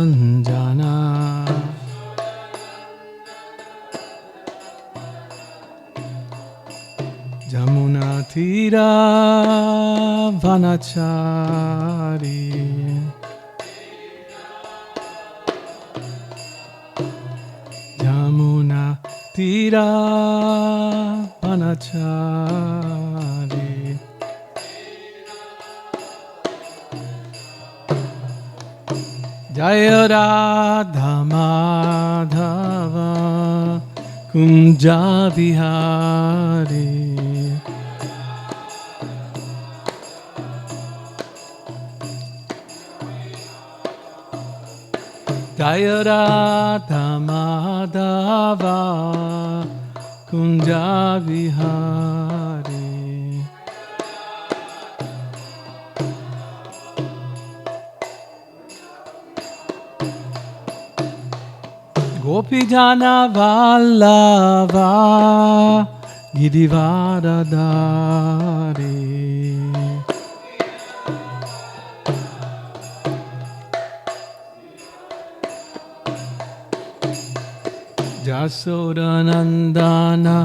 Anjana Jamuna Tira Vanachari Jamuna Tira Vanachari Jaya Radha Madhava Kunja Vihari Jaya Radha Madhava Kunja Vihari Gopi Jana Vallabha Girivaradari Jasodanandana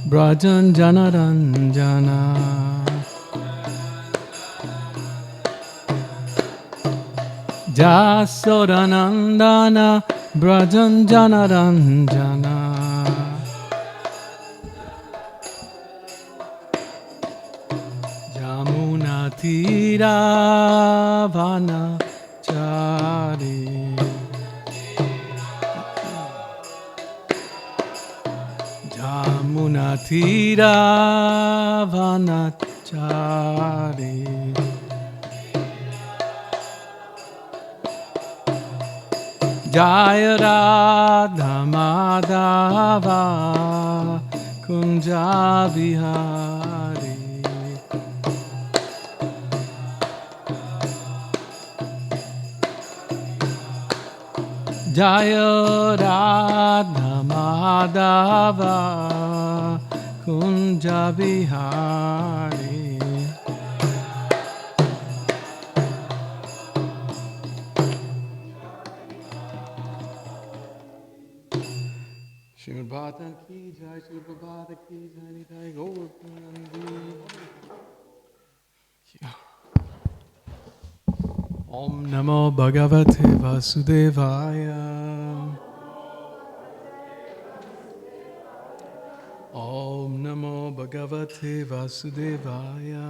Brajan Janaranjana Jasodanandana Brajan Janaranjana Jamuna Tira Vanachari Jamuna Tira Vanachari Jaya Radha Madhava Kunja Vihari Jaya Radha Madhava Kunja Vihari Srimad Bhagavatam ki jai, Srimad Bhagavatam ki jai, Nitai Govardhana. Om Namo Bhagavate Vasudevaya. Om Namo Bhagavate Vasudevaya.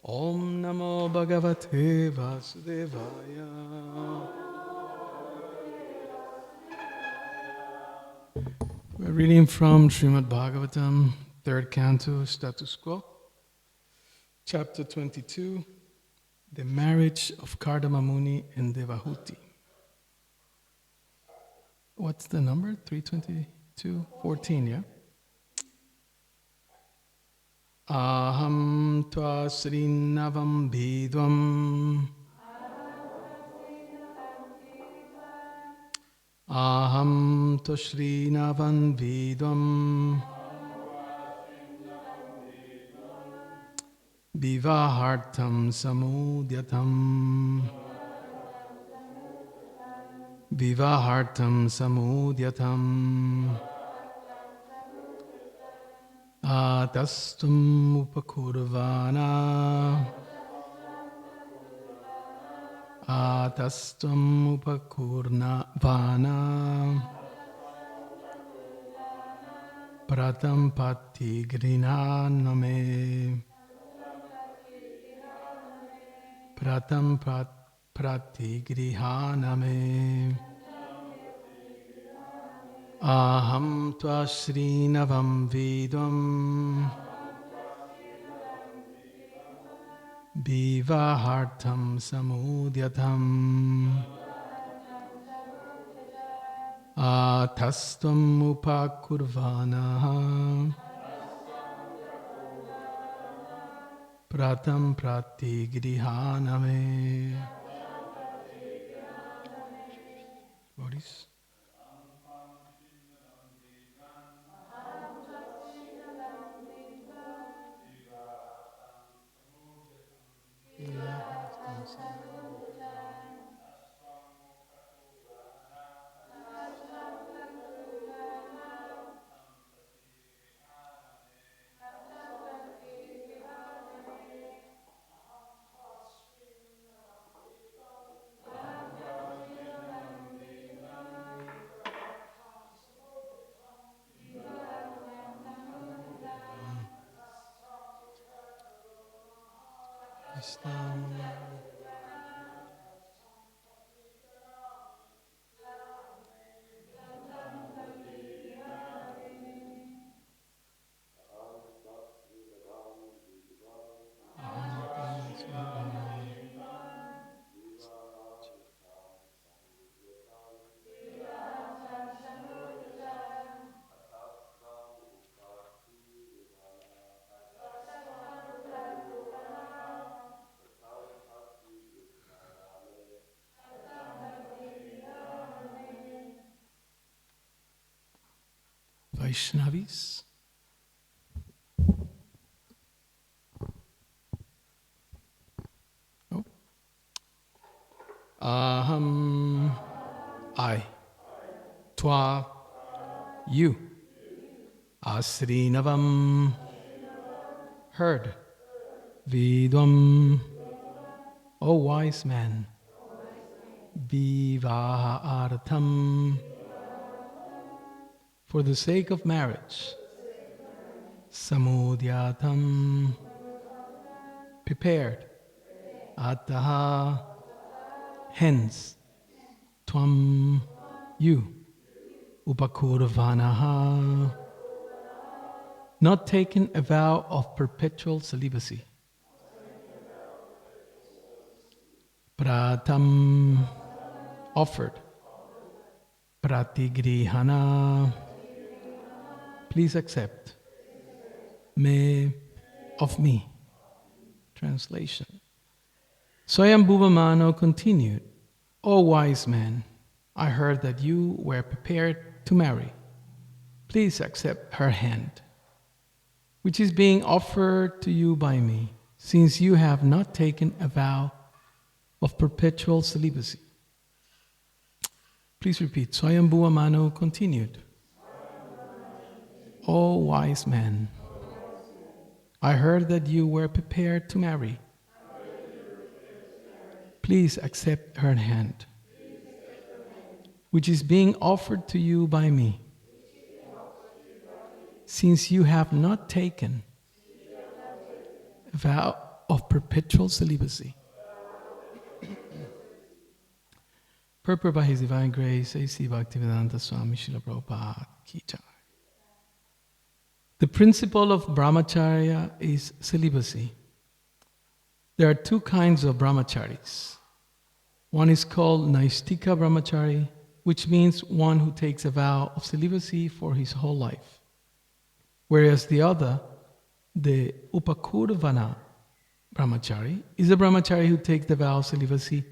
Om Namo Bhagavate Vasudevaya. We're reading from Srimad Bhagavatam, 3rd Canto, Status Quo, Chapter 22, The Marriage of Kardama Muni and Devahuti. What's the number? 322? 14, yeah? Aham tva srinavam bhidvam Aham to srinavan vidvam Vivahartam samudyatam Vivahartam samudyatam Atastum upakurvana Atastum upakurnavana Pratam pati grinaname Pratam prati grihaname Aham tva srinavam vidvam Vivahartam samudyatam Atastam upakurvana Pratam prati grihaname. Boris? Vaishnavis. Oh. Aham, I, Twa, you, Asrinavam, heard, Vidvam, O wise man, Vivaha Artham, for the sake of marriage, Samudyatam, prepared, Ataha, hence, Tvam, you, Upakurvanaha, not taken a vow of perpetual celibacy. Pratam, offered. Pratigrihana, please accept. Me, of me. Translation. Swayambhuva Mano continued, O wise man, I heard that you were prepared to marry. Please accept her hand, which is being offered to you by me, since you have not taken a vow of perpetual celibacy. Please repeat. Swayambhuva Manu continued. O wise man, I heard that you were prepared to marry. Please accept her hand, which is being offered to you by me, since you have not taken a vow of perpetual celibacy. Purport by His Divine Grace, A.C. Bhaktivedanta Swami Srila Prabhupada Ki Jai. The principle of brahmacharya is celibacy. There are two kinds of brahmacharis. One is called Naistika brahmachari, which means one who takes a vow of celibacy for his whole life. Whereas the other, the Upakurvana brahmachari, is a brahmachari who takes the vow of celibacy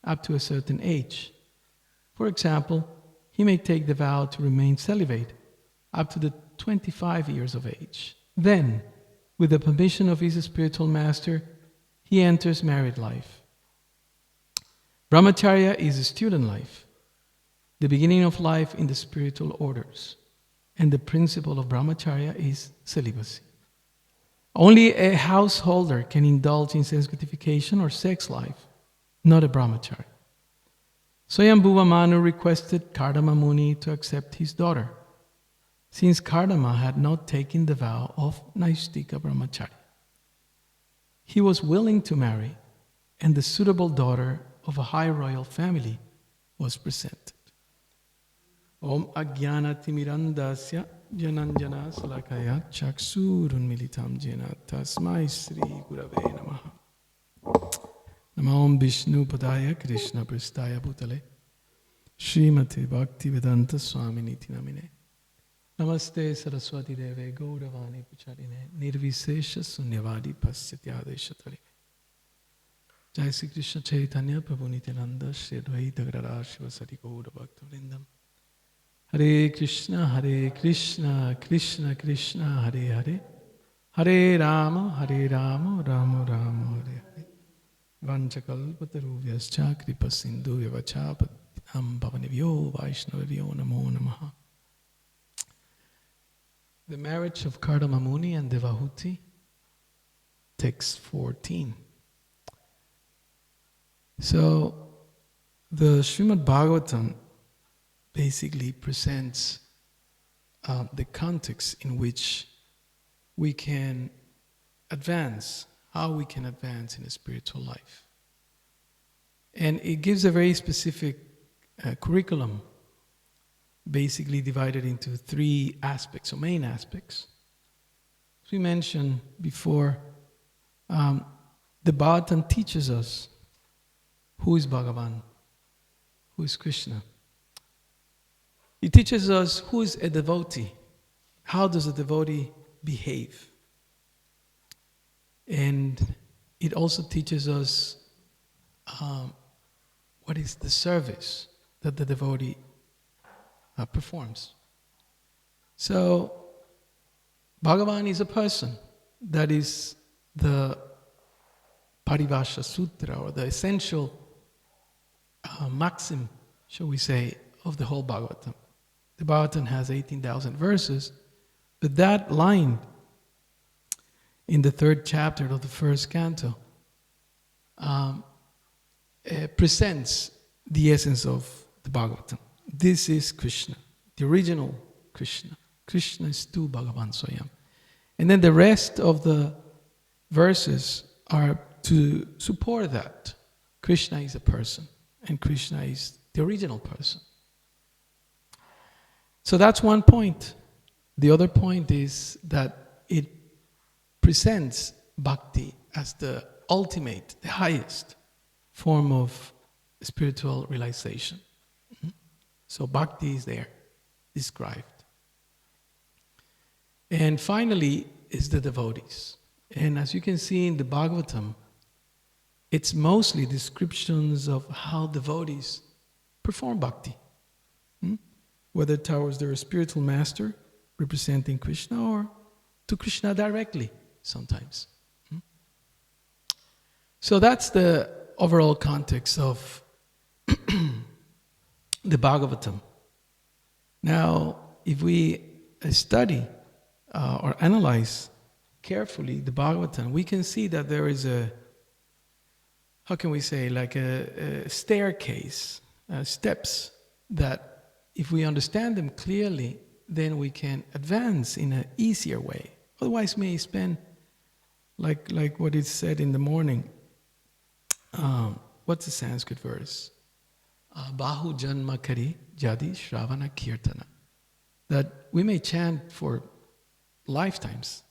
up to a certain age. For example, he may take the vow to remain celibate up to the 25 years of age. Then, with the permission of his spiritual master, he enters married life. Brahmacharya is a student life, the beginning of life in the spiritual orders, and the principle of brahmacharya is celibacy. Only a householder can indulge in sense gratification or sex life, not a brahmachari. Swayambhuva Manu requested Kardama Muni to accept his daughter, since Kardama had not taken the vow of Naistika brahmachari. He was willing to marry, and the suitable daughter of a high royal family was presented. Om Ajnana Timirandasya Jananjana Salakaya Chaksurun Militam Jena Tasmai Sri Gurave Namaha. Namo Vishnu Padaya Krishna Pristaya Bhutale Srimati Bhaktivedanta Swami Niti Namine Namaste Saraswati Deve Gauravani Pacharine Nirvisesha Sunyavadi Pasyatyadesh Tarine Jai Sri Krishna Chaitanya Prabhu Nityananda Shri Advaita Gadadhar Shivasari Gaura Bhakta Vrindam Hare Krishna Krishna Krishna Hare Hare Hare Rama Rama Rama Hare Hare Vanchakalpatarubhyascha kripasindu vyavachapatam pavanivyo vaishnavivyo namo namaha. The marriage of Kardama Muni and Devahuti, text 14. So, the Srimad Bhagavatam basically presents the context in which we can advance how we can advance in a spiritual life. And it gives a very specific curriculum, basically divided into 3 aspects, or main aspects. As we mentioned before, the Bhagavatam teaches us who is Bhagavan, who is Krishna. It teaches us who is a devotee, how does a devotee behave. And it also teaches us what is the service that the devotee performs. So, Bhagavan is a person. That is the Parivasha Sutra, or the essential maxim, shall we say, of the whole Bhagavatam. The Bhagavatam has 18,000 verses, but that line in the 3rd chapter of the 1st canto presents the essence of the Bhagavatam. This is Krishna, the original Krishna. Krishna is tu Bhagavan Swayam. And then the rest of the verses are to support that. Krishna is a person, and Krishna is the original person. So that's one point. The other point is that it presents bhakti as the ultimate, the highest form of spiritual realization. So bhakti is there, described. And finally is the devotees. And as you can see in the Bhagavatam, it's mostly descriptions of how devotees perform bhakti. Whether towards their spiritual master, representing Krishna, or to Krishna directly sometimes. So that's the overall context of the Bhagavatam. Now, if we study or analyze carefully the Bhagavatam, we can see that there is how can we say, like a staircase, steps that if we understand them clearly, then we can advance in an easier way. Otherwise, may spend, like what is said in the morning. What's the Sanskrit verse? Bahu janma kari jadi shravana kirtana. That we may chant for lifetimes,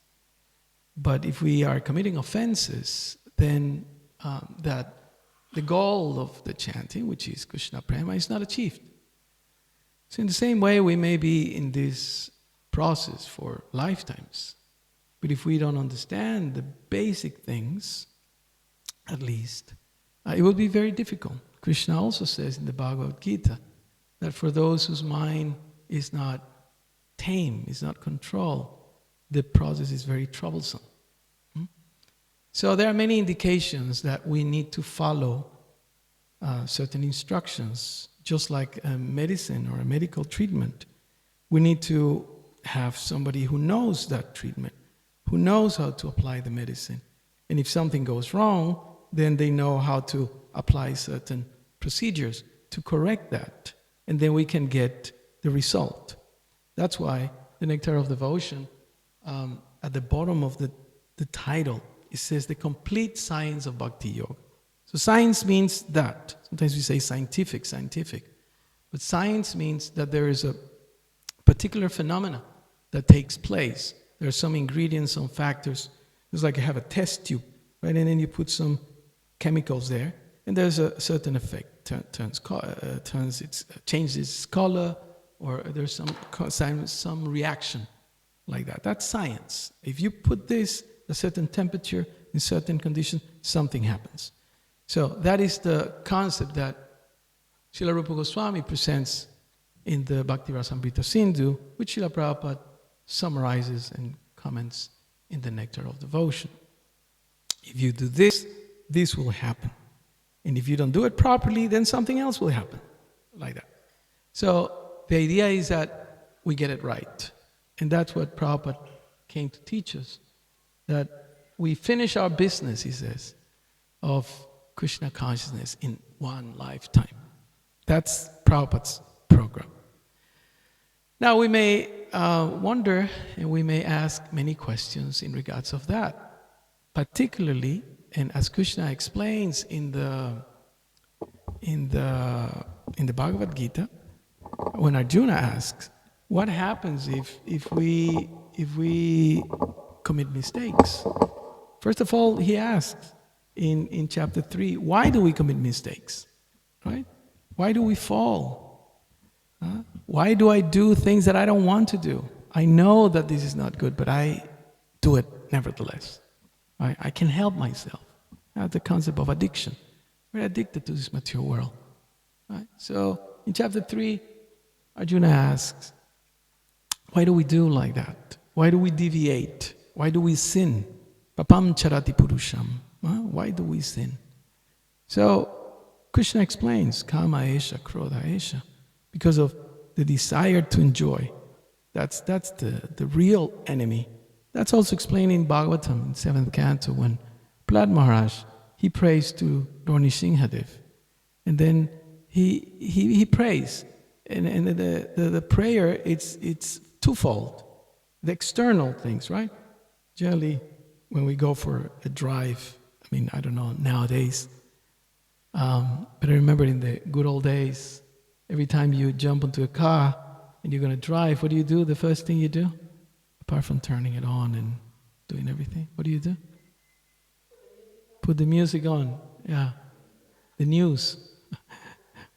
but if we are committing offenses, then that the goal of the chanting, which is Krishna Prema, is not achieved. So in the same way, we may be in this process for lifetimes, but if we don't understand the basic things, at least, it will be very difficult. Krishna also says in the Bhagavad Gita that for those whose mind is not tame, is not controlled, the process is very troublesome. So there are many indications that we need to follow certain instructions, just like a medicine or a medical treatment. We need to have somebody who knows that treatment, who knows how to apply the medicine. And if something goes wrong, then they know how to apply certain procedures to correct that. And then we can get the result. That's why the Nectar of Devotion, at the bottom of the title, it says the complete science of Bhakti Yoga. So science means that. Sometimes we say scientific. But science means that there is a particular phenomena that takes place. There are some ingredients, some factors. It's like you have a test tube, right? And then you put some chemicals there, and there's a certain effect. Changes its color, or there's some reaction like that. That's science. If you put this a certain temperature in certain conditions, something happens. So that is the concept that Srila Rupa Goswami presents in the Bhakti Rasamrita Sindhu, which Srila Prabhupada summarizes and comments in the Nectar of Devotion. If you do this, this will happen. And if you don't do it properly, then something else will happen, like that. So the idea is that we get it right. And that's what Prabhupada came to teach us, that we finish our business, he says, of Krishna consciousness in one lifetime. That's Prabhupada's program. Now we may wonder, and we may ask many questions in regards of that. particularly, and as Krishna explains in the Bhagavad Gita, when Arjuna asks, what happens if we commit mistakes? First of all, he asks in chapter 3, why do we commit mistakes? Right? Why do we fall? Why do I do things that I don't want to do? I know that this is not good, but I do it nevertheless. Right? I can help myself. That's the concept of addiction. We're addicted to this material world. Right? So in chapter 3, Arjuna asks, why do we do like that? Why do we deviate? Why do we sin? Papam charati purusham. Why do we sin? So Krishna explains, kama esha, krodha esha, because of the desire to enjoy. That's the real enemy. That's also explained in Bhagavatam, in 7th canto, when Prahlad Maharaj, he prays to Lord Nrsimhadev. And then he prays. And the prayer, it's twofold. The external things, right? Generally, when we go for a drive, I don't know, nowadays, but I remember in the good old days, every time you jump into a car and you're going to drive, what do you do? The first thing you do? Apart from turning it on and doing everything, what do you do? Put the music on. Yeah. The news.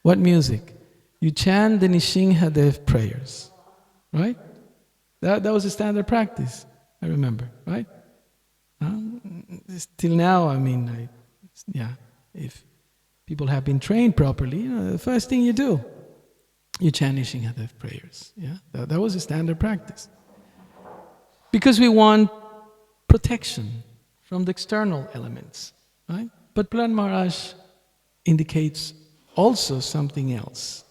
What music? You chant the Nrsimhadev prayers. Right? That was a standard practice, I remember, right? Till now, if people have been trained properly, the first thing you do, you chant Nrsimhadev prayers. Yeah, that was a standard practice. Because we want protection from the external elements, right? But Prahlad Maharaj indicates also something else.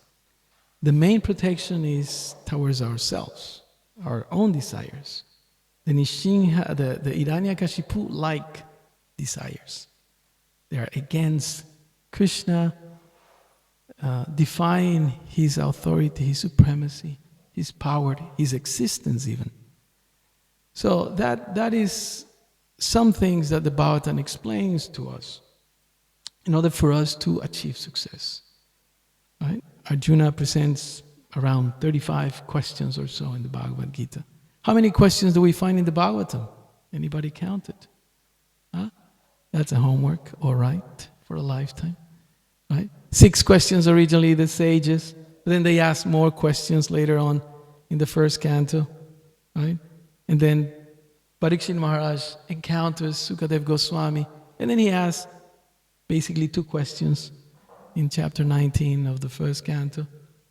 The main protection is towards ourselves, our own desires. The Hiranyakashipu-like desires. They are against Krishna, defying his authority, his supremacy, his power, his existence even. So that is some things that the Bhagavatam explains to us in order for us to achieve success. Right? Arjuna presents around 35 questions or so in the Bhagavad Gita. How many questions do we find in the Bhagavatam? Anybody count it? That's a homework, all right, for a lifetime. Right? 6 questions originally, the sages. But then they ask more questions later on in the first canto. Right? And then Parikshit Maharaj encounters Sukadev Goswami. And then he asks basically 2 questions in chapter 19 of the first canto.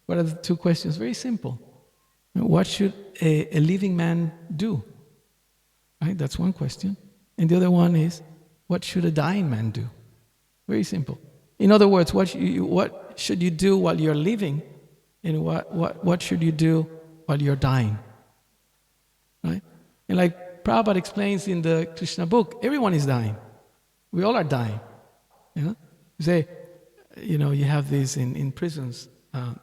What are the 2 questions? Very simple. What should a living man do? Right? That's one question. And the other one is, what should a dying man do? Very simple. In other words, what should you do while you're living, and what should you do while you're dying? Right? And like Prabhupada explains in the Krishna book, everyone is dying. We all are dying. You say, you have this in prisons,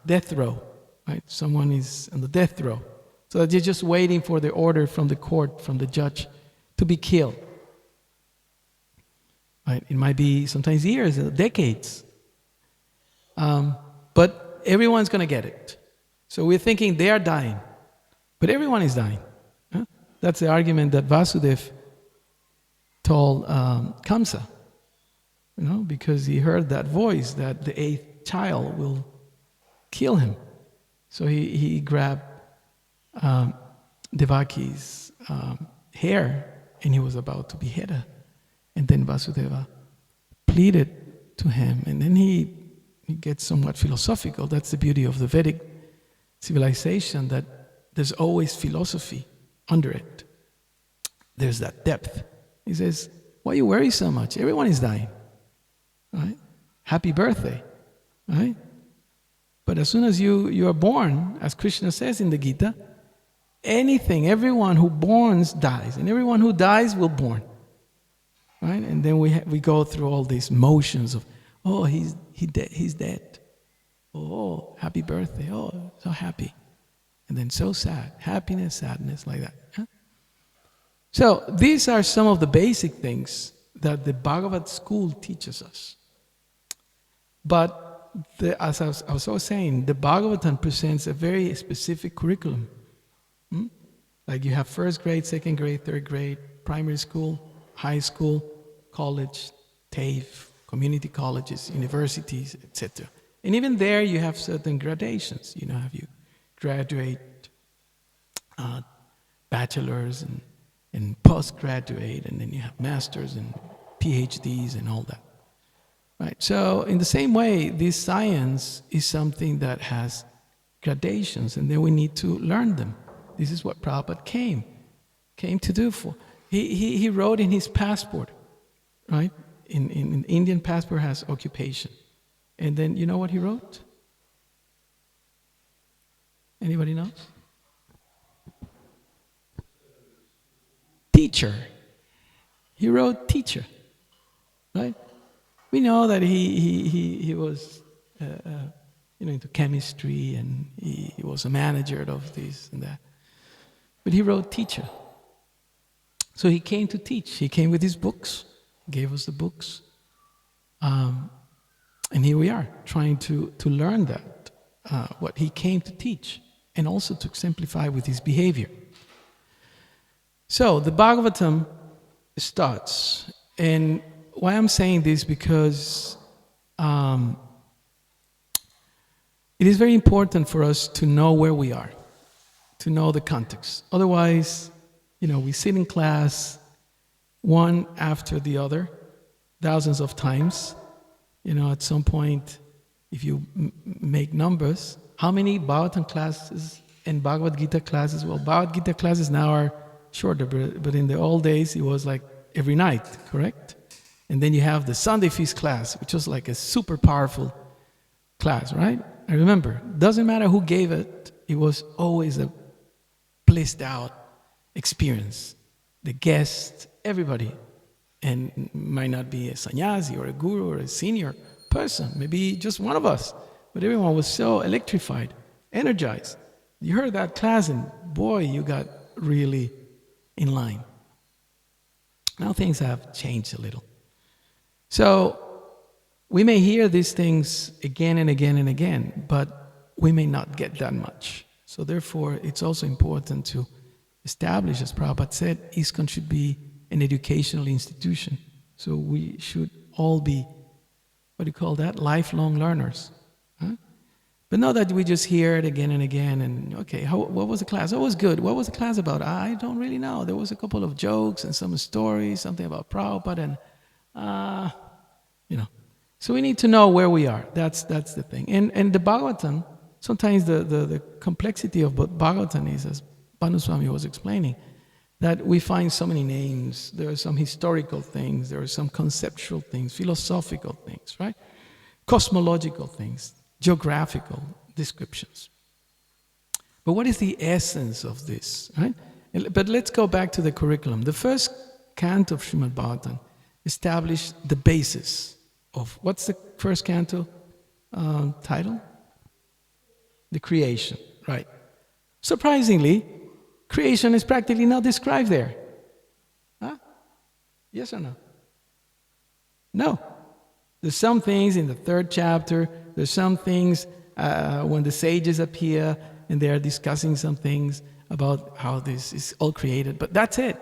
death row. Right? Someone is on the death row. So that you're just waiting for the order from the court, from the judge, to be killed. Right? It might be sometimes years, decades. But everyone's going to get it. So we're thinking they are dying. But everyone is dying. Huh? That's the argument that Vasudev told Kamsa. Because he heard that voice that the 8th child will kill him. So he grabbed Devaki's hair and he was about to behead her. And then Vasudeva pleaded to him, and then he gets somewhat philosophical. That's the beauty of the Vedic civilization, that there's always philosophy under it. There's that depth. He says, why you worry so much? Everyone is dying. Right? Happy birthday. Right? But as soon as you are born, as Krishna says in the Gita, everyone who borns dies, and everyone who dies will born. Right? And then we go through all these motions of, oh, he's dead. Oh, happy birthday. Oh, so happy. And then so sad. Happiness, sadness, like that. Huh? So these are some of the basic things that the Bhagavad school teaches us. But as I was always saying, the Bhagavatam presents a very specific curriculum. Like you have first grade, second grade, third grade, primary school, high school, college, TAFE, community colleges, universities, etc. And even there you have certain gradations. Have you graduate, bachelor's and postgraduate, and then you have masters and PhDs and all that. Right? So in the same way, this science is something that has gradations, and then we need to learn them. This is what Prabhupada came to do for. He wrote in his passport, right? In Indian passport has occupation. And then you know what he wrote? Anybody knows? Teacher. He wrote teacher, right? We know that he was into chemistry, and he was a manager of this and that. But he wrote teacher. So he came to teach. He came with his books, gave us the books. And here we are, trying to learn that, what he came to teach, and also to exemplify with his behavior. So the Bhagavatam starts, and why I'm saying this, because it is very important for us to know where we are, to know the context. Otherwise, we sit in class one after the other, thousands of times. At some point, if you make numbers, how many Bhagavatam classes and Bhagavad Gita classes? Well, Bhagavad Gita classes now are shorter, but in the old days, it was like every night, correct? And then you have the Sunday feast class, which was like a super powerful class, right? I remember, doesn't matter who gave it, it was always a blissed out experience. The guests, everybody, and might not be a sannyasi or a guru or a senior person, maybe just one of us, but everyone was so electrified, energized. You heard that class and boy, you got really in line. Now things have changed a little. So we may hear these things again and again and again, but we may not get that much. So therefore, it's also important to establish, as Prabhupada said, ISKCON should be an educational institution. So we should all be, lifelong learners. Huh? But not that we just hear it again and again and, okay, what was the class? Oh, it was good. What was the class about? I don't really know. There was a couple of jokes and some stories, something about Prabhupada and, So we need to know where we are. That's the thing. And the Bhagavatam, sometimes the complexity of Bhagavatam is, as Bhanu Swami was explaining, that we find so many names. There are some historical things, there are some conceptual things, philosophical things, right? Cosmological things, geographical descriptions. But what is the essence of this, right? But let's go back to the curriculum. The first canto of Srimad Bhagavatam established the basis of, what's the first canto title? The creation, right? Surprisingly, creation is practically not described there. Huh? Yes or no? No. There's some things in the third chapter, there's some things when the sages appear and they are discussing some things about how this is all created, but that's it.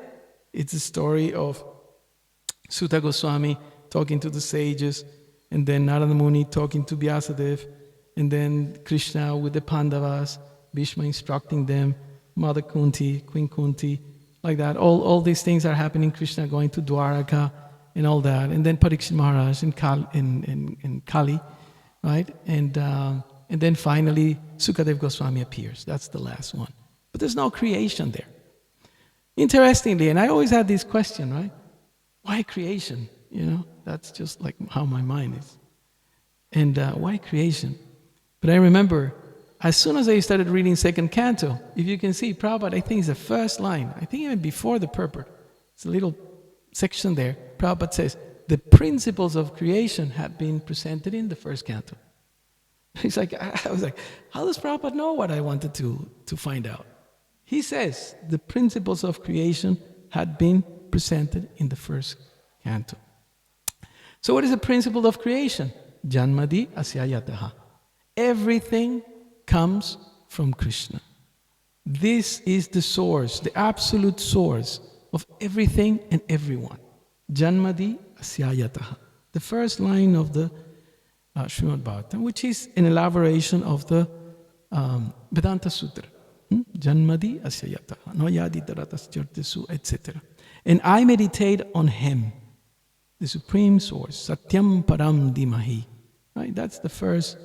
It's a story of Sutta Goswami talking to the sages, and then Narada Muni talking to Vyasadeva, and then Krishna with the Pandavas, Bhishma instructing them, Mother Kunti, Queen Kunti, like that. All these things are happening, Krishna going to Dwaraka and all that, and then Parikshit Maharaj and Kali, right? And then finally Sukadeva Goswami appears. That's the last one. But there's no creation there. Interestingly, and I always had this question, right? Why creation? That's just like how my mind is. And why creation? But I remember, as soon as I started reading second canto, if you can see, Prabhupada, I think it's the first line, I think even before the purport, it's a little section there, Prabhupada says, the principles of creation had been presented in the first canto. He's like, I was like, how does Prabhupada know what I wanted to find out? He says, the principles of creation had been presented in the first canto. So what is the principle of creation? Janmadi asyayataha. Everything comes from Krishna. This is the source, the absolute source of everything and everyone. Janmadi asyayataha. The first line of the Srimad Bhagavatam, which is an elaboration of the Vedanta Sutra. Janmadi asyayataha. Noyadi taratasjortesu, etc. And I meditate on him, the supreme source, Satyam Param Dimahi. Right? That's the first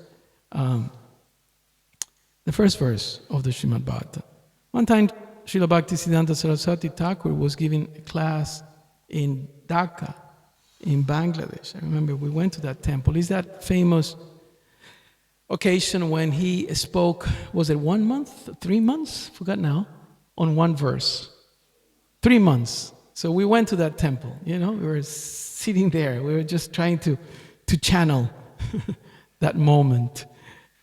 verse of the Srimad Bhagavatam. One time, Srila Bhaktisiddhanta Saraswati Thakur was giving a class in Dhaka, in Bangladesh. I remember we went to that temple. It's that famous occasion when he spoke, was it 1 month, 3 months? Forgot now, on one verse. 3 months. So we went to that temple, we were sitting there. We were just trying to channel that moment,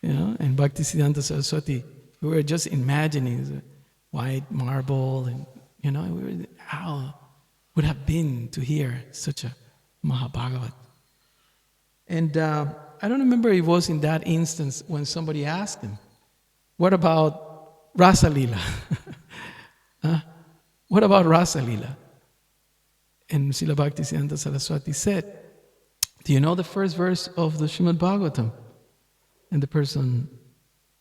and Bhaktisiddhanta Saraswati, we were just imagining the white marble and, how would have been to hear such a Mahabhagavat. And I don't remember if it was in that instance when somebody asked him, what about Rasa Lila? What about Rasa Lila? And Srila Bhaktisiddhanta Saraswati said, do you know the first verse of the Srimad Bhagavatam? And the person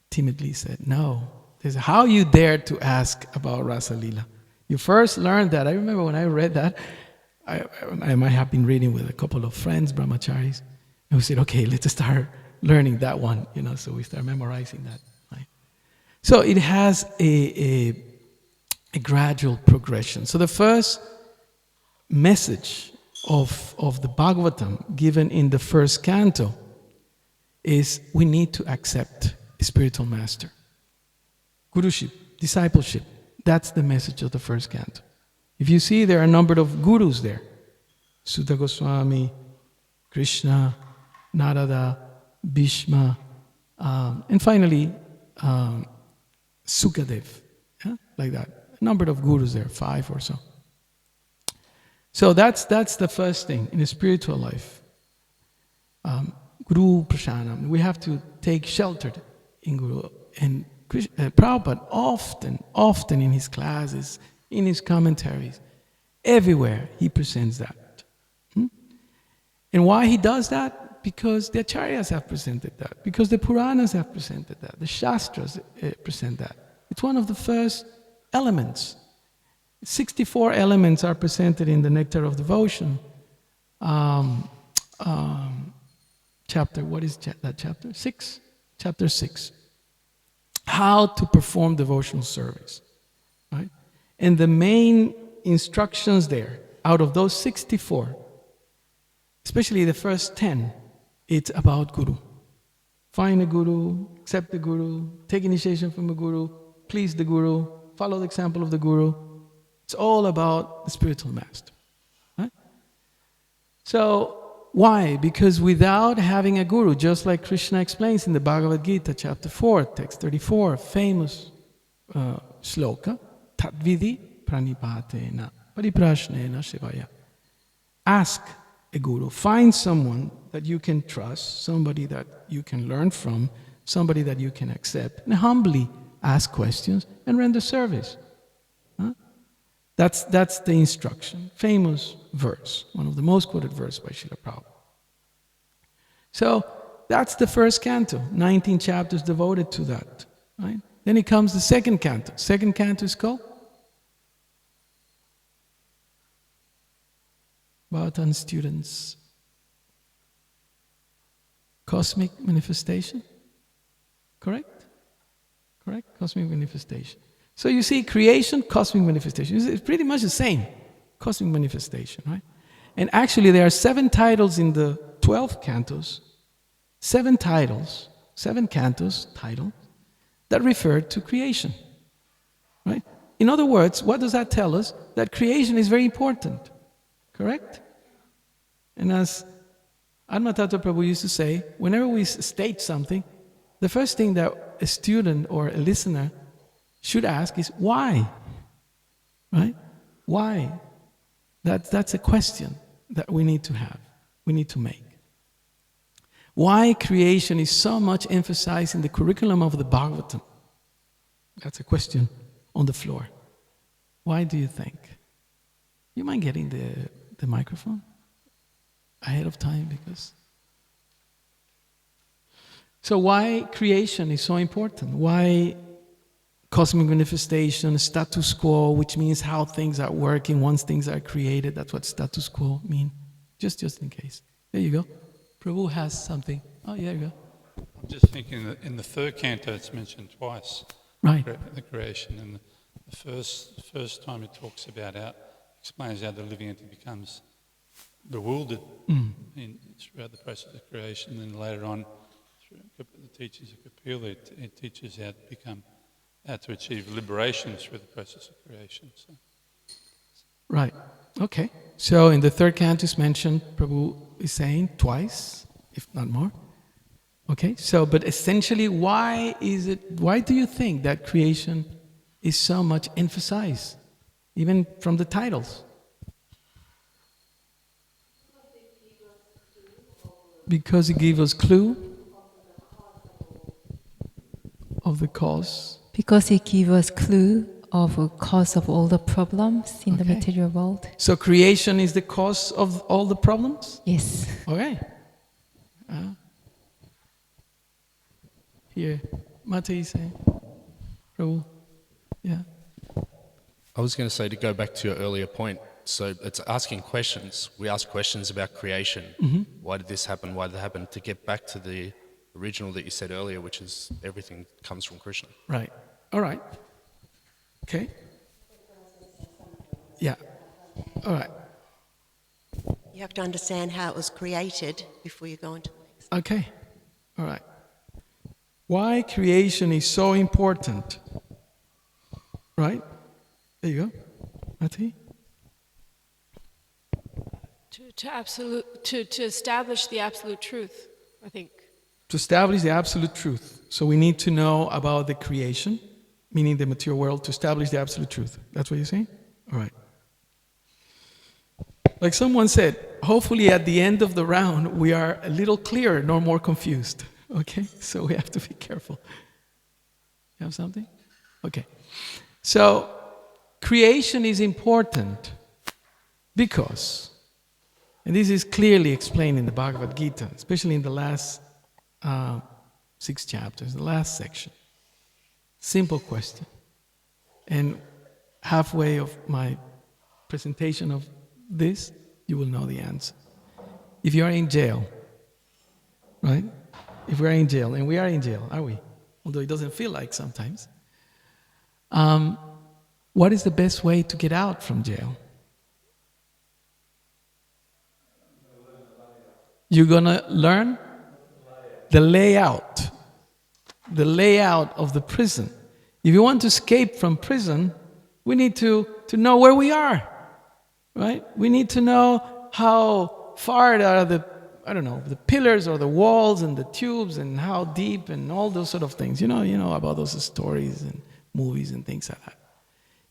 timidly said, no. They said, how you dare to ask about Rasa Lila? You first learned that. I remember when I read that, I might have been reading with a couple of friends, brahmacharis, and we said, okay, let's start learning that one, so we start memorizing that. Right? So it has a gradual progression. So the first message of the Bhagavatam given in the first canto is we need to accept a spiritual master. Guruship, discipleship, that's the message of the first canto. If you see, there are a number of gurus there. Sutta Goswami, Krishna, Narada, Bhishma, and finally Sukadev, like that. A number of gurus there, 5 or so. So that's the first thing in a spiritual life. Guru Prashanam. We have to take shelter in Guru. And Prabhupada often in his classes, in his commentaries, everywhere he presents that. And why he does that? Because the Acharyas have presented that. Because the Puranas have presented that. The Shastras present that. It's one of the first elements. 64 elements are presented in the Nectar of Devotion. Chapter, what is that chapter? 6? Chapter 6. How to perform devotional service. Right? And the main instructions there, out of those 64, especially the first 10, it's about Guru. Find a Guru, accept the Guru, take initiation from the Guru, please the Guru, follow the example of the Guru. It's all about the spiritual master. Right? So, why? Because without having a Guru, just like Krishna explains in the Bhagavad Gita, chapter 4, text 34, famous shloka, Tatvidi pranipatena pariprashnena shivaya. Ask a Guru. Find someone that you can trust, somebody that you can learn from, somebody that you can accept, and humbly ask questions and render service. That's the instruction. Famous verse, one of the most quoted verses by Srila Prabhupada. So that's the first canto, 19 chapters devoted to that. Right? Then it comes the second canto. Second canto is called Bhagavatam students. Cosmic manifestation. Correct? Correct? Cosmic manifestation. So you see, creation, cosmic manifestation. It's pretty much the same. Cosmic manifestation, right? And actually there are 7 titles in the 12 cantos. 7 titles, 7 cantos, title, that refer to creation. Right? In other words, what does that tell us? That creation is very important. Correct? And as Atma Tattva Prabhu used to say, whenever we state something, the first thing that a student or a listener should ask is why? Right? Why? That's a question that we need to have, we need to make. Why creation is so much emphasized in the curriculum of the Bhagavatam? That's a question on the floor. Why do you think? You mind getting the microphone ahead of time, because... So why creation is so important? Why cosmic manifestation, status quo, which means how things are working once things are created? That's what status quo means. Just in case. There you go. Prabhu has something. Oh, yeah, you go. I'm just thinking that in the third canto it's mentioned twice. Right. The creation. And the first time it talks about explains how the living entity becomes bewildered throughout the process of creation. And then later on, the teachings of Kapila, it teaches how to achieve liberation through the process of creation. So. Right. Okay. So in the third canto is mentioned, Prabhu is saying twice, if not more. Okay. So, but essentially, why do you think that creation is so much emphasized, even from the titles? Because it gives us clue of the cause. Because it gives us clue of the cause of all the problems in the material world. So creation is the cause of all the problems? Yes. Okay. Here, Mate is saying, Prabhu, yeah. I was going to say, to go back to your earlier point, so it's asking questions. We ask questions about creation. Mm-hmm. Why did this happen? Why did that happen? To get back to the original that you said earlier, which is everything comes from Krishna. Right. All right. Okay. Yeah. All right. You have to understand how it was created before you go into the next. Okay. All right. Why creation is so important. Right? There you go. Mati? To establish the absolute truth, I think. To establish the absolute truth. So we need to know about the creation, meaning the material world, to establish the absolute truth. That's what you're saying? All right. Like someone said, hopefully at the end of the round we are a little clearer, no more confused. Okay? So we have to be careful. You have something? Okay. So creation is important because, and this is clearly explained in the Bhagavad Gita, especially in the last 6 chapters, the last section. Simple question. And halfway of my presentation of this, you will know the answer. If you are in jail, right? If we are in jail, and we are in jail, are we? Although it doesn't feel like sometimes. What is the best way to get out from jail? You're going to learn the layout of the prison. If you want to escape from prison, we need to know where we are, right? We need to know how far are the pillars or the walls and the tubes and how deep and all those sort of things. You know about those stories and movies and things like that.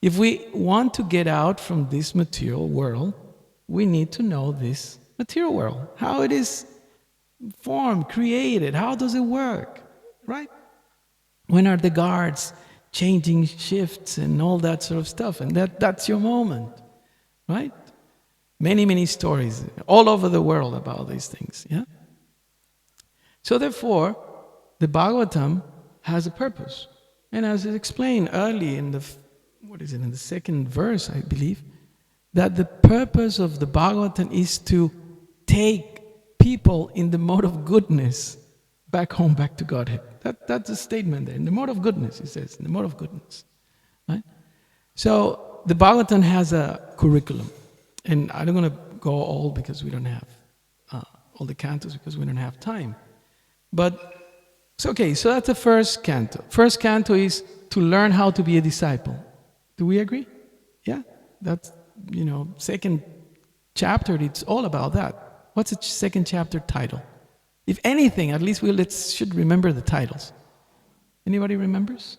If we want to get out from this material world, we need to know this material world, how it is formed, created, how does it work, right? When are the guards changing shifts and all that sort of stuff? And that's your moment, right? Many stories all over the world about these things, yeah? So therefore, the Bhagavatam has a purpose. And as it explained early in the second verse, I believe, that the purpose of the Bhagavatam is to take people in the mode of goodness back home, back to Godhead. That's a statement there. In the mode of goodness, he says, in the mode of goodness. Right? So the Bhagavatam has a curriculum. And I'm not going to go all because we don't have all the cantos because we don't have time. But it's okay, so that's the first canto. First canto is to learn how to be a disciple. Do we agree? Yeah? That's, second chapter, it's all about that. What's the second chapter title? If anything, at least we should remember the titles. Anybody remembers?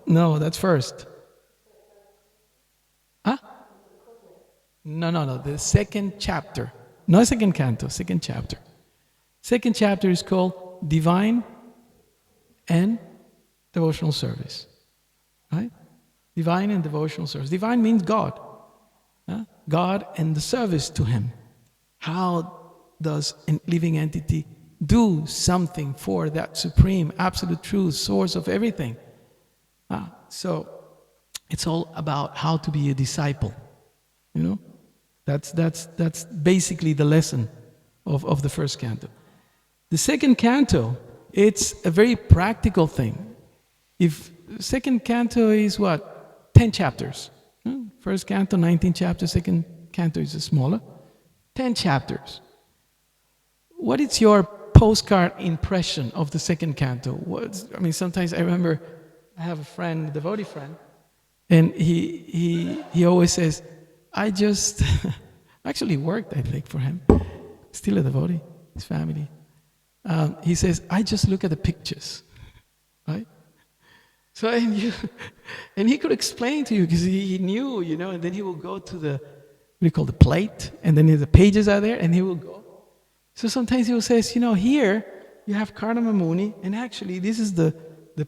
No, that's first. No. The second chapter. Not second canto, second chapter. Second chapter is called Divine and Devotional Service. Right? Divine and Devotional Service. Divine means God. God and the service to Him. How does a living entity do something for that supreme, absolute truth, source of everything? So it's all about how to be a disciple. You know, that's basically the lesson of the first canto. The second canto, it's a very practical thing. If second canto is what? 10 chapters. First canto, 19 chapters. Second canto is smaller. 10 chapters. What is your postcard impression of the second canto? Sometimes I remember I have a friend, a devotee friend, and he always says, I just actually worked, I think, for him. Still a devotee, his family. He says, I just look at the pictures, right? So, and he could explain to you because he knew, and then he will go to the, what do you call the plate, and then the pages are there, and he will go. So sometimes he will say, here you have Kardamamuni, and actually this is the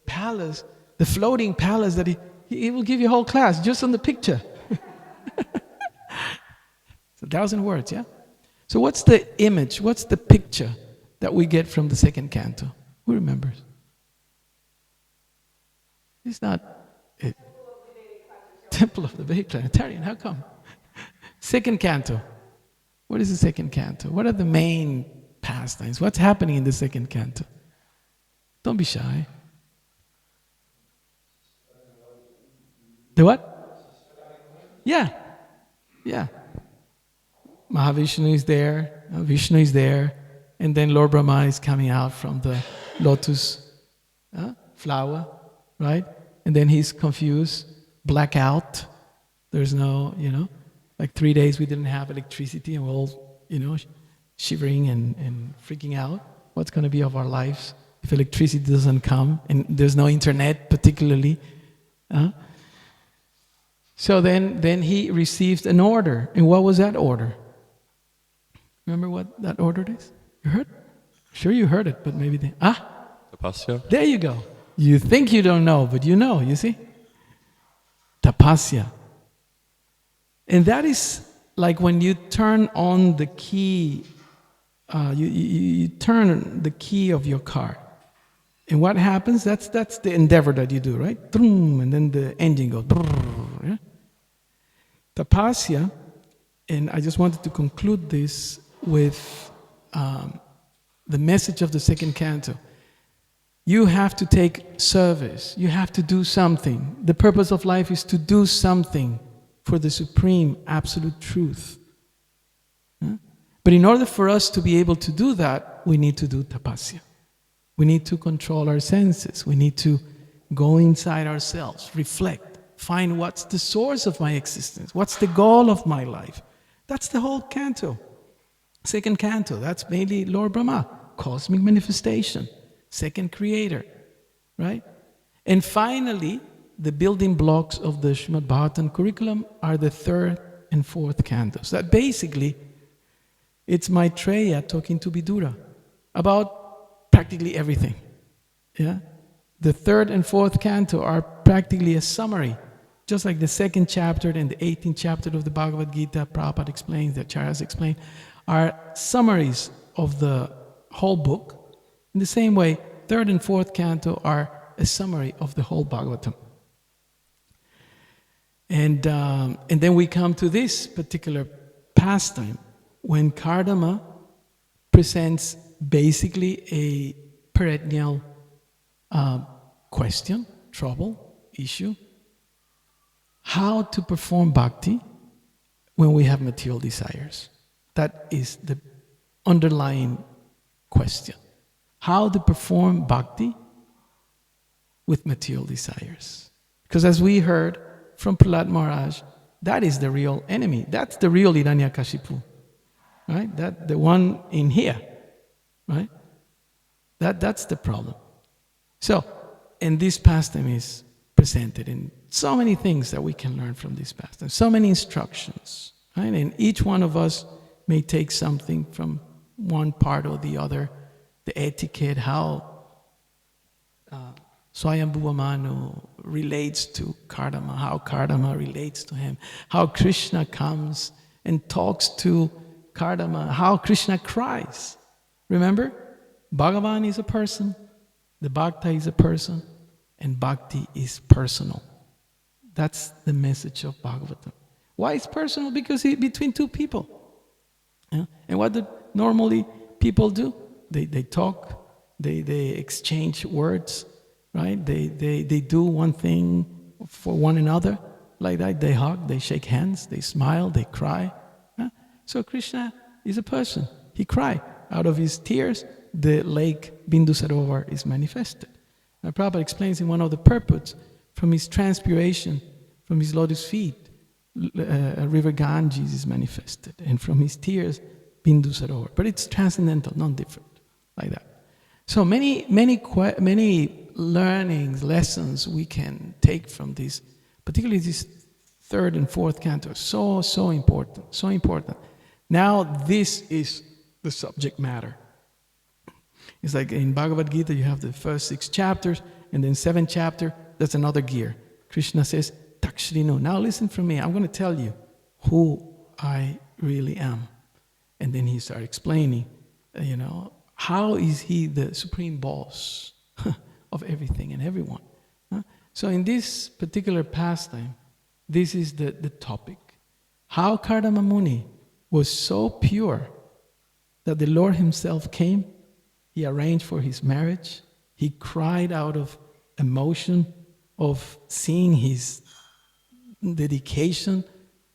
palace, the floating palace that he will give you a whole class just on the picture. It's 1,000 words, yeah? So what's the image, what's the picture that we get from the second canto? Who remembers? It's not it. Temple of the Vedic Planetarian, how come? Second canto. What is the second canto? What are the main pastimes? What's happening in the second canto? Don't be shy. The what? Yeah. Mahavishnu is there, Vishnu is there, and then Lord Brahma is coming out from the lotus flower, right? And then he's confused, blackout. There's no, like 3 days we didn't have electricity and we're all, shivering and freaking out. What's going to be of our lives if electricity doesn't come and there's no internet particularly? So then he received an order. And what was that order? Remember what that order is? You heard? Sure you heard it, but maybe Tapasya. There you go. You think you don't know, but you see? Tapasya. And that is like when you turn on the key, you turn the key of your car. And what happens? That's the endeavor that you do, right? And then the engine goes. Yeah? Tapasya, and I just wanted to conclude this with the message of the second canto. You have to take service. You have to do something. The purpose of life is to do something for the supreme absolute truth. But in order for us to be able to do that, we need to do tapasya. We need to control our senses. We need to go inside ourselves, reflect, find what's the source of my existence, what's the goal of my life. That's the whole canto. Second canto, that's mainly Lord Brahma, cosmic manifestation, second creator, right? And finally, the building blocks of the Srimad Bhagavatam curriculum are the third and fourth cantos. That basically, it's Maitreya talking to Vidura about practically everything. Yeah? The third and fourth canto are practically a summary, just like the second chapter and the 18th chapter of the Bhagavad Gita, Prabhupada explains, the Acharyas explain, are summaries of the whole book. In the same way, third and fourth canto are a summary of the whole Bhagavatam. And then we come to this particular pastime when Kardama presents basically a perennial question, trouble, issue. How to perform bhakti when we have material desires. That is the underlying question. How to perform bhakti with material desires. Because as we heard from Prahlad Maharaj, that is the real enemy. That's the real Hiranyakashipu. Right? That the one in here. Right? That's the problem. So, and this pastime is presented in so many things that we can learn from this pastime. So many instructions. right? And each one of us may take something from one part or the other, the etiquette, how Swayambhuva Manu relates to Kardama, how Kardama relates to him, how Krishna comes and talks to Kardama, how Krishna cries. Remember, Bhagavan is a person, the Bhakta is a person, and Bhakti is personal. That's the message of Bhagavatam. Why it's personal? Because it's between two people. Yeah? And what do normally people do? They talk, they exchange words, right? They do one thing for one another, like that. They hug, they shake hands, they smile, they cry. Yeah? So Krishna is a person. He cried. Out of his tears, the lake Bindusarovar is manifested. Now, Prabhupada explains in one of the purports, from his transpiration, from his lotus feet, river Ganges is manifested, and from his tears, Bindusarovar. But it's transcendental, non-different, like that. So many learnings, lessons we can take from this, particularly this third and fourth canto. So important, so important. Now this is the subject matter. It's like in Bhagavad Gita, you have the first 6 chapters, and then 7th chapter, that's another gear. Krishna says, Takshrinu, now listen from me, I'm going to tell you who I really am. And then he started explaining, how is he the supreme boss of everything and everyone. So in this particular pastime, this is the topic. How Kardama Muni was so pure that the Lord himself came, he arranged for his marriage, he cried out of emotion of seeing his dedication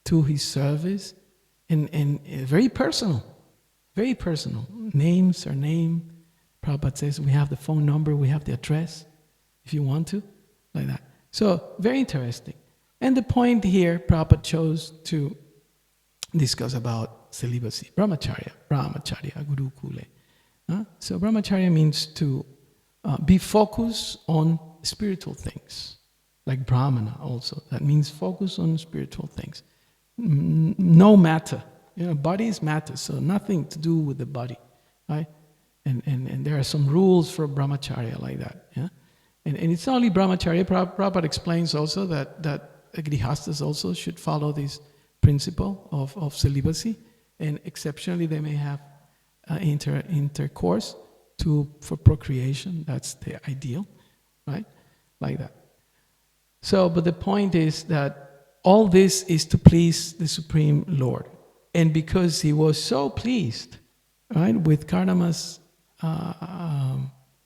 to his service, and very personal, very personal. Name, surname. Prabhupada says we have the phone number, we have the address, if you want to, like that. So, very interesting. And the point here, Prabhupada chose to discuss about celibacy, brahmacharya, gurukule. So brahmacharya means to be focused on spiritual things, like brahmana also. That means focus on spiritual things. No matter. Body is matter, so nothing to do with the body, right? And there are some rules for brahmacharya like that. Yeah? And it's not only brahmacharya. Prabhupada explains also that grihastas also should follow this principle of celibacy, and exceptionally they may have intercourse for procreation. That's the ideal, right? Like that. So, but the point is that all this is to please the Supreme Lord. And because he was so pleased, right, with Kardama's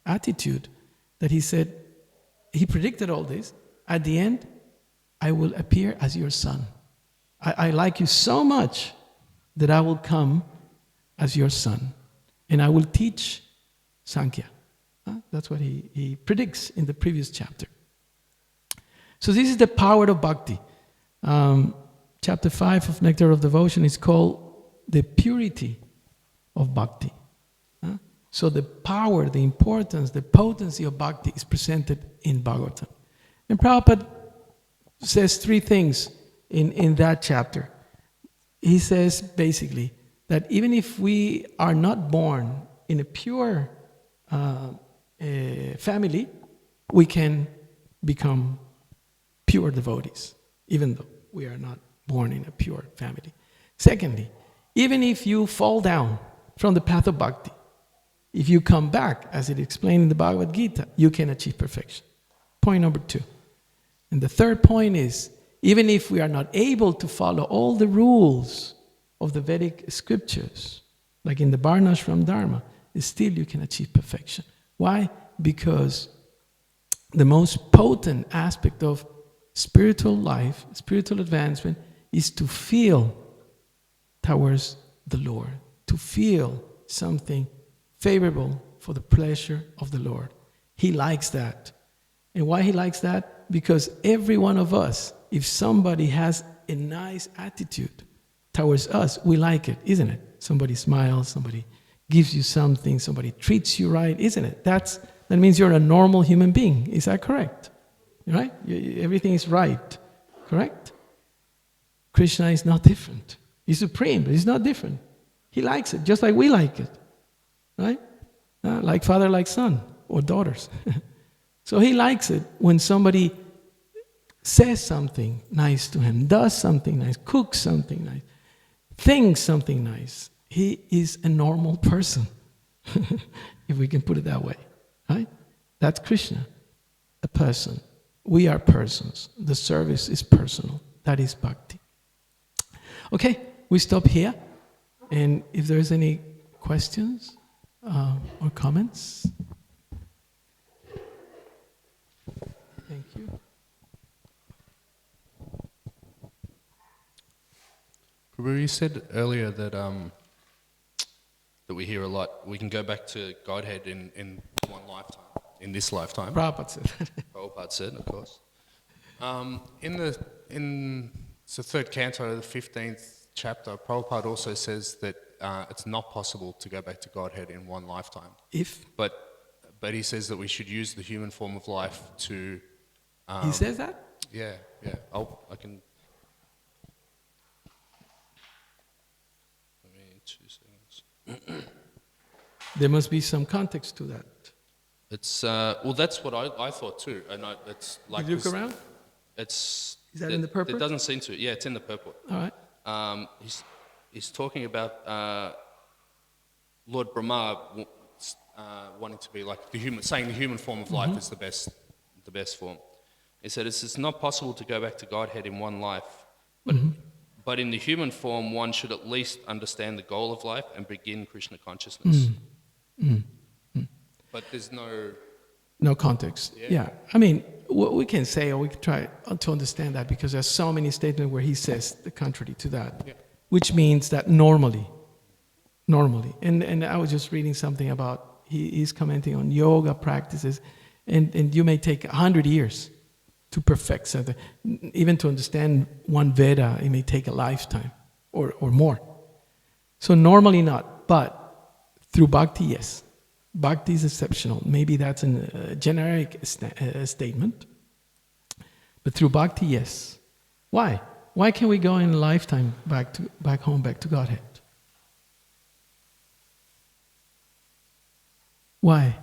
attitude, that he said, he predicted all this, at the end, I will appear as your son. I like you so much that I will come as your son, and I will teach Sankhya. That's what he predicts in the previous chapter. So this is the power of bhakti. Chapter 5 of Nectar of Devotion is called the purity of bhakti. So the power, the importance, the potency of bhakti is presented in Bhagavatam. And Prabhupada says 3 things in that chapter. He says basically that even if we are not born in a pure family, we can become pure devotees, even though we are not born in a pure family. Secondly, even if you fall down from the path of bhakti, if you come back, as it explained in the Bhagavad Gita, you can achieve perfection. Point number 2. And the third point is, even if we are not able to follow all the rules of the Vedic scriptures, like in the Varnashram Dharma, still you can achieve perfection. Why? Because the most potent aspect of spiritual life, spiritual advancement, is to feel towards the Lord, to feel something favorable for the pleasure of the Lord. He likes that. And why he likes that? Because every one of us, if somebody has a nice attitude towards us, we like it, isn't it? Somebody smiles, somebody gives you something, somebody treats you right, isn't it? That means you're a normal human being. Is that correct? Right? Everything is right. Correct? Krishna is not different. He's supreme, but he's not different. He likes it, just like we like it, right? Like father, like son, or daughters. So he likes it when somebody says something nice to him, does something nice, cooks something nice, thinks something nice. He is a normal person, if we can put it that way, right? That's Krishna, a person. We are persons. The service is personal. That is bhakti. Okay, we stop here. And if there's any questions or comments. Thank you. Prabhu, you said earlier that that we hear a lot. We can go back to Godhead in one lifetime, in this lifetime. Prabhupada said. Prabhupada said, of course. In the third canto, the 15th chapter, Prabhupada also says that it's not possible to go back to Godhead in one lifetime. But he says that we should use the human form of life to... he says that? Yeah. I can... Let me 2 seconds. There must be some context to that. It's well, that's what I thought too. I know it's like. Did you look around? Is that in the purport? It doesn't seem to. Yeah, it's in the purport. All right. He's talking about Lord Brahma wanting to be like the human, saying the human form of life is the best form. He said it's not possible to go back to Godhead in one life, but in the human form, one should at least understand the goal of life and begin Krishna consciousness. But there's no context. Yeah. I mean, what we can say, or we can try to understand that, because there's so many statements where he says the contrary to that, which means that normally, and I was just reading something about, he's commenting on yoga practices, and you may take 100 years to perfect something. Even to understand one Veda, it may take a lifetime or more. So normally not, but through bhakti, yes. Bhakti is exceptional. Maybe that's a generic statement. But through bhakti, yes. Why? Why can't we go in a lifetime back home, back to Godhead? Why?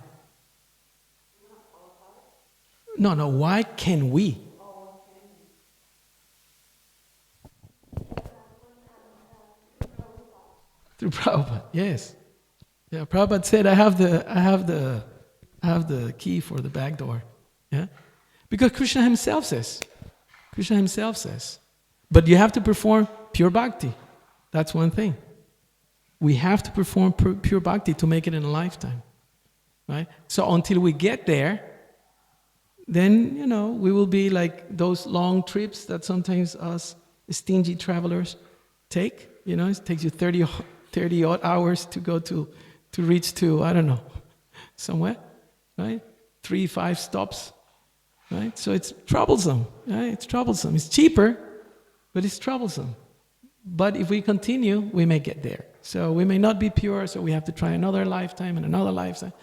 No, why can we? Through Prabhupada, yes. Yeah, Prabhupada said, I have the key for the back door. Yeah? Because Krishna himself says. But you have to perform pure bhakti. That's one thing. We have to perform pure bhakti to make it in a lifetime. Right? So until we get there, then, we will be like those long trips that sometimes us stingy travelers take. It takes you 30 odd hours to go to reach to, I don't know, somewhere, right? 3-5 stops, right? So it's troublesome, right? It's troublesome. It's cheaper, but it's troublesome. But if we continue, we may get there. So we may not be pure, so we have to try another lifetime and another lifetime,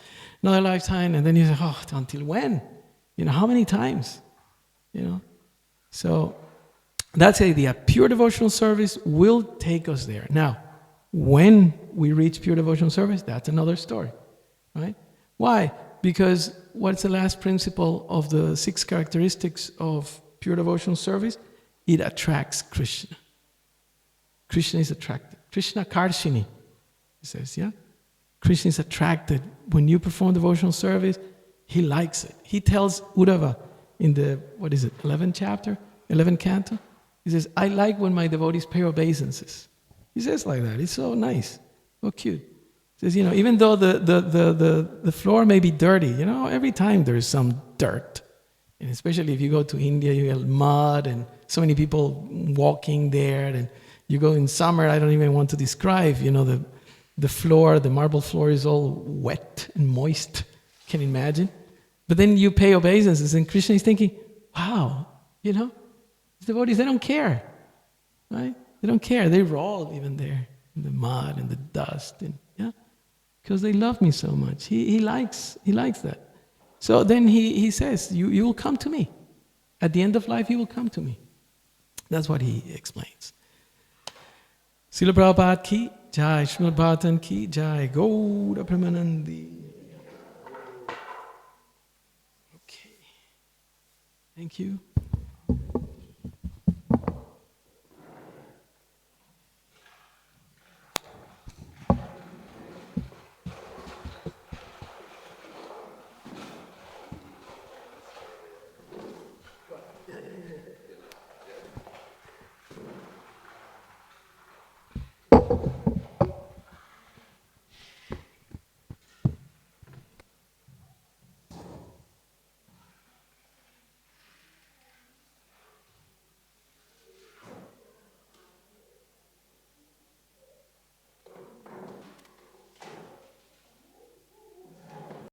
and then you say, oh, until when? How many times? So that's the idea. Pure devotional service will take us there. Now, when we reach pure devotional service, that's another story, right? Why? Because what's the last principle of the 6 characteristics of pure devotional service? It attracts Krishna. Krishna is attracted. Krishna Karshini, he says, yeah? Krishna is attracted. When you perform devotional service, he likes it. He tells Uddhava in the, 11th canto? He says, I like when my devotees pay obeisances. He says like that. It's so nice, so cute. He says, even though the floor may be dirty, every time there's some dirt. And especially if you go to India, you get mud and so many people walking there. And you go in summer, I don't even want to describe, the floor, the marble floor is all wet and moist. Can you imagine? But then you pay obeisances and Krishna is thinking, wow, the devotees, they don't care, right? They don't care. They roll even there in the mud and the dust, because they love me so much. He likes that. So then he says, you will come to me. At the end of life, you will come to me. That's what he explains. Srila Prabhupada ki jai, Srimad Bhagavatam ki jai, Gaura Premanandi. Okay. Thank you.